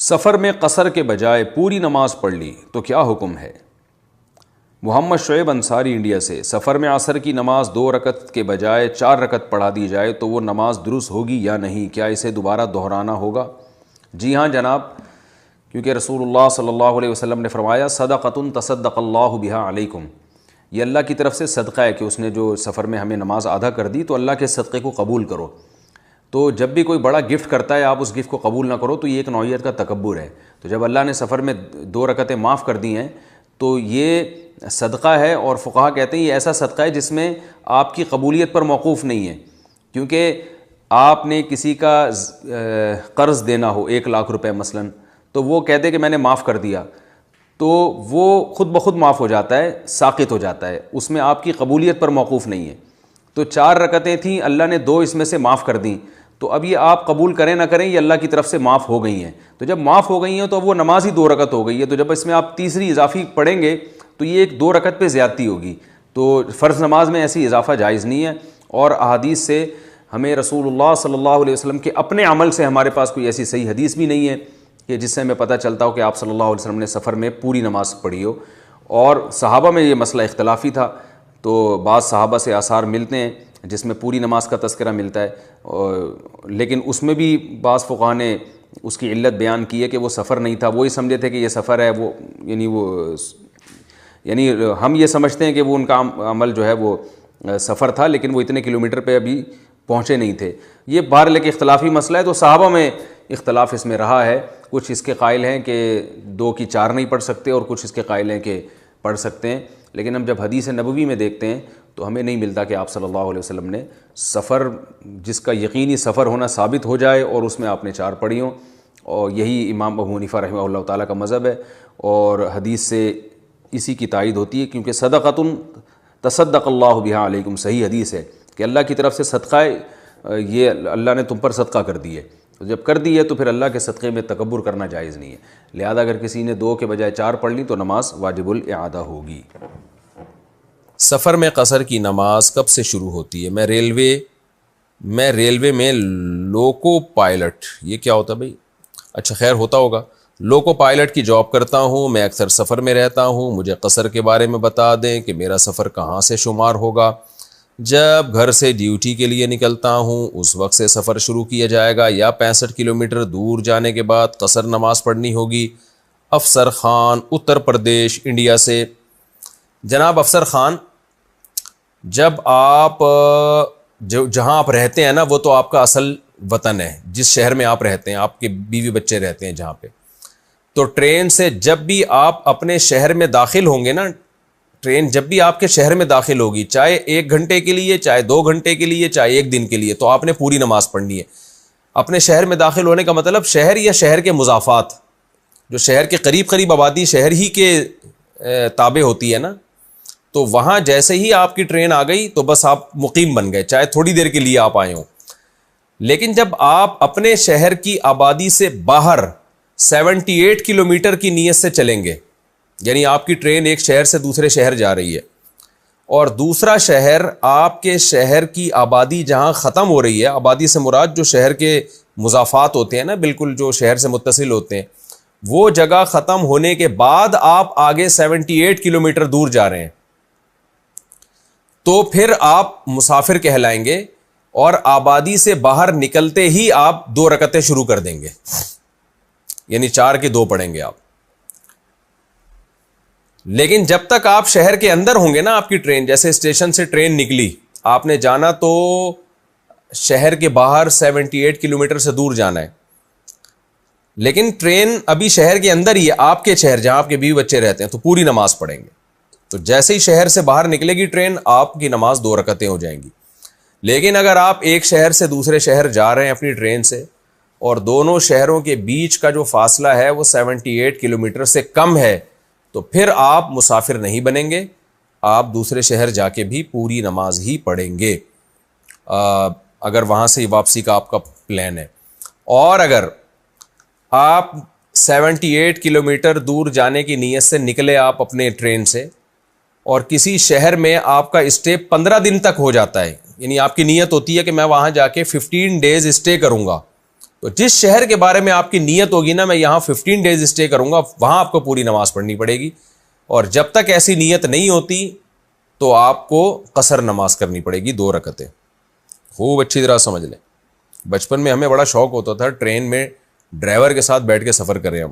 سفر میں قصر کے بجائے پوری نماز پڑھ لی تو کیا حکم ہے؟ محمد شعیب انصاری انڈیا سے، سفر میں عصر کی نماز 2 رکعت کے بجائے 4 رکعت پڑھا دی جائے تو وہ نماز درست ہوگی یا نہیں؟ کیا اسے دوبارہ دہرانا ہوگا؟ جی ہاں جناب، کیونکہ رسول اللہ صلی اللہ علیہ وسلم نے فرمایا صدقۃ تصدق اللہ بہا علیکم، یہ اللہ کی طرف سے صدقہ ہے کہ اس نے جو سفر میں ہمیں نماز آدھا کر دی تو اللہ کے صدقے کو قبول کرو۔ تو جب بھی کوئی بڑا گفٹ کرتا ہے آپ اس گفٹ کو قبول نہ کرو تو یہ ایک نوعیت کا تکبر ہے۔ تو جب اللہ نے سفر میں 2 رکعتیں معاف کر دی ہیں تو یہ صدقہ ہے، اور فقہا کہتے ہیں یہ ایسا صدقہ ہے جس میں آپ کی قبولیت پر موقوف نہیں ہے، کیونکہ آپ نے کسی کا قرض دینا ہو 1 لاکھ روپے مثلاً، تو وہ کہتے کہ میں نے معاف کر دیا تو وہ خود بخود معاف ہو جاتا ہے، ساقط ہو جاتا ہے، اس میں آپ کی قبولیت پر موقوف نہیں ہے۔ تو 4 رکعتیں تھیں، اللہ نے 2 اس میں سے معاف کر دیں، تو اب یہ آپ قبول کریں نہ کریں یہ اللہ کی طرف سے معاف ہو گئی ہیں۔ تو جب معاف ہو گئی ہیں تو اب وہ نماز ہی 2 رکعت ہو گئی ہے، تو جب اس میں آپ تیسری اضافی پڑھیں گے تو یہ ایک 2 رکعت پہ زیادتی ہوگی۔ تو فرض نماز میں ایسی اضافہ جائز نہیں ہے، اور احادیث سے ہمیں رسول اللہ صلی اللہ علیہ وسلم کے اپنے عمل سے ہمارے پاس کوئی ایسی صحیح حدیث بھی نہیں ہے کہ جس سے ہمیں پتہ چلتا ہو کہ آپ صلی اللہ علیہ وسلم نے سفر میں پوری نماز پڑھی ہو۔ اور صحابہ میں یہ مسئلہ اختلافی تھا، تو بعض صحابہ سے آثار ملتے ہیں جس میں پوری نماز کا تذکرہ ملتا ہے، لیکن اس میں بھی بعض فقہاء نے اس کی علت بیان کی ہے کہ وہ سفر نہیں تھا، وہی سمجھے تھے کہ یہ سفر ہے، وہ یعنی ہم یہ سمجھتے ہیں کہ وہ ان کا عمل جو ہے وہ سفر تھا، لیکن وہ اتنے کلومیٹر پہ ابھی پہنچے نہیں تھے۔ یہ بہرحال ایک اختلافی مسئلہ ہے، تو صحابہ میں اختلاف اس میں رہا ہے، کچھ اس کے قائل ہیں کہ 2 کی 4 نہیں پڑھ سکتے، اور کچھ اس کے قائل ہیں کہ پڑھ سکتے ہیں، لیکن ہم جب حدیث نبوی میں دیکھتے ہیں تو ہمیں نہیں ملتا کہ آپ صلی اللہ علیہ وسلم نے سفر جس کا یقینی سفر ہونا ثابت ہو جائے اور اس میں آپ نے 4 پڑھی ہوں، اور یہی امام ابو حنیفہ رحمہ اللہ تعالیٰ کا مذہب ہے، اور حدیث سے اسی کی تائید ہوتی ہے، کیونکہ صدقۃ تصدق اللہ بہا علیکم صحیح حدیث ہے کہ اللہ کی طرف سے صدقہ ہے، یہ اللہ نے تم پر صدقہ کر دی ہے، تو جب کر دی ہے تو پھر اللہ کے صدقے میں تکبر کرنا جائز نہیں ہے، لہذا اگر کسی نے 2 کے بجائے 4 پڑھ لی تو نماز واجب الاعادہ ہوگی۔ سفر میں قصر کی نماز کب سے شروع ہوتی ہے؟ میں ریلوے میں لوکو پائلٹ، یہ کیا ہوتا ہے بھائی؟ اچھا خیر ہوتا ہوگا، لوکو پائلٹ کی جاب کرتا ہوں، میں اکثر سفر میں رہتا ہوں، مجھے قصر کے بارے میں بتا دیں کہ میرا سفر کہاں سے شمار ہوگا؟ جب گھر سے ڈیوٹی کے لیے نکلتا ہوں اس وقت سے سفر شروع کیا جائے گا، یا 65 کلومیٹر دور جانے کے بعد قصر نماز پڑھنی ہوگی؟ افسر خان اتر پردیش انڈیا سے۔ جناب افسر خان، جب آپ جہاں آپ رہتے ہیں نا وہ تو آپ کا اصل وطن ہے، جس شہر میں آپ رہتے ہیں، آپ کے بیوی بچے رہتے ہیں جہاں پہ، تو ٹرین سے جب بھی آپ اپنے شہر میں داخل ہوں گے نا، ٹرین جب بھی آپ کے شہر میں داخل ہوگی، چاہے 1 گھنٹے کے لیے، چاہے 2 گھنٹے کے لیے، چاہے 1 دن کے لیے، تو آپ نے پوری نماز پڑھنی ہے۔ اپنے شہر میں داخل ہونے کا مطلب شہر یا شہر کے مضافات، جو شہر کے قریب قریب آبادی شہر ہی کے تابع ہوتی ہے نا، تو وہاں جیسے ہی آپ کی ٹرین آ گئی تو بس آپ مقیم بن گئے، چاہے تھوڑی دیر کے لیے آپ آئے ہوں۔ لیکن جب آپ اپنے شہر کی آبادی سے باہر 78 کلومیٹر کی نیت سے چلیں گے، یعنی آپ کی ٹرین ایک شہر سے دوسرے شہر جا رہی ہے، اور دوسرا شہر آپ کے شہر کی آبادی جہاں ختم ہو رہی ہے، آبادی سے مراد جو شہر کے مضافات ہوتے ہیں نا، بالکل جو شہر سے متصل ہوتے ہیں، وہ جگہ ختم ہونے کے بعد آپ آگے 78 کلومیٹر دور جا رہے ہیں، تو پھر آپ مسافر کہلائیں گے، اور آبادی سے باہر نکلتے ہی آپ 2 رکعتیں شروع کر دیں گے، یعنی 4 کے 2 پڑھیں گے آپ۔ لیکن جب تک آپ شہر کے اندر ہوں گے نا، آپ کی ٹرین جیسے اسٹیشن سے ٹرین نکلی، آپ نے جانا تو شہر کے باہر 78 کلومیٹر سے دور جانا ہے، لیکن ٹرین ابھی شہر کے اندر ہی ہے، آپ کے شہر جہاں آپ کے بیوی بچے رہتے ہیں، تو پوری نماز پڑھیں گے۔ تو جیسے ہی شہر سے باہر نکلے گی ٹرین، آپ کی نماز 2 رکعتیں ہو جائیں گی۔ لیکن اگر آپ ایک شہر سے دوسرے شہر جا رہے ہیں اپنی ٹرین سے، اور دونوں شہروں کے بیچ کا جو فاصلہ ہے وہ 78 کلومیٹر سے کم ہے، تو پھر آپ مسافر نہیں بنیں گے، آپ دوسرے شہر جا کے بھی پوری نماز ہی پڑھیں گے، اگر وہاں سے واپسی کا آپ کا پلان ہے۔ اور اگر آپ 78 کلومیٹر دور جانے کی نیت سے نکلے آپ اپنے ٹرین سے، اور کسی شہر میں آپ کا اسٹے 15 دن تک ہو جاتا ہے، یعنی آپ کی نیت ہوتی ہے کہ میں وہاں جا کے 15 ڈیز اسٹے کروں گا، تو جس شہر کے بارے میں آپ کی نیت ہوگی نا میں یہاں 15 ڈیز اسٹے کروں گا، وہاں آپ کو پوری نماز پڑھنی پڑے گی. اور جب تک ایسی نیت نہیں ہوتی تو آپ کو قصر نماز کرنی پڑے گی 2 رکعتیں. خوب اچھی طرح سمجھ لیں. بچپن میں ہمیں بڑا شوق ہوتا تھا ٹرین میں ڈرائیور کے ساتھ بیٹھ کے سفر کریں ہم.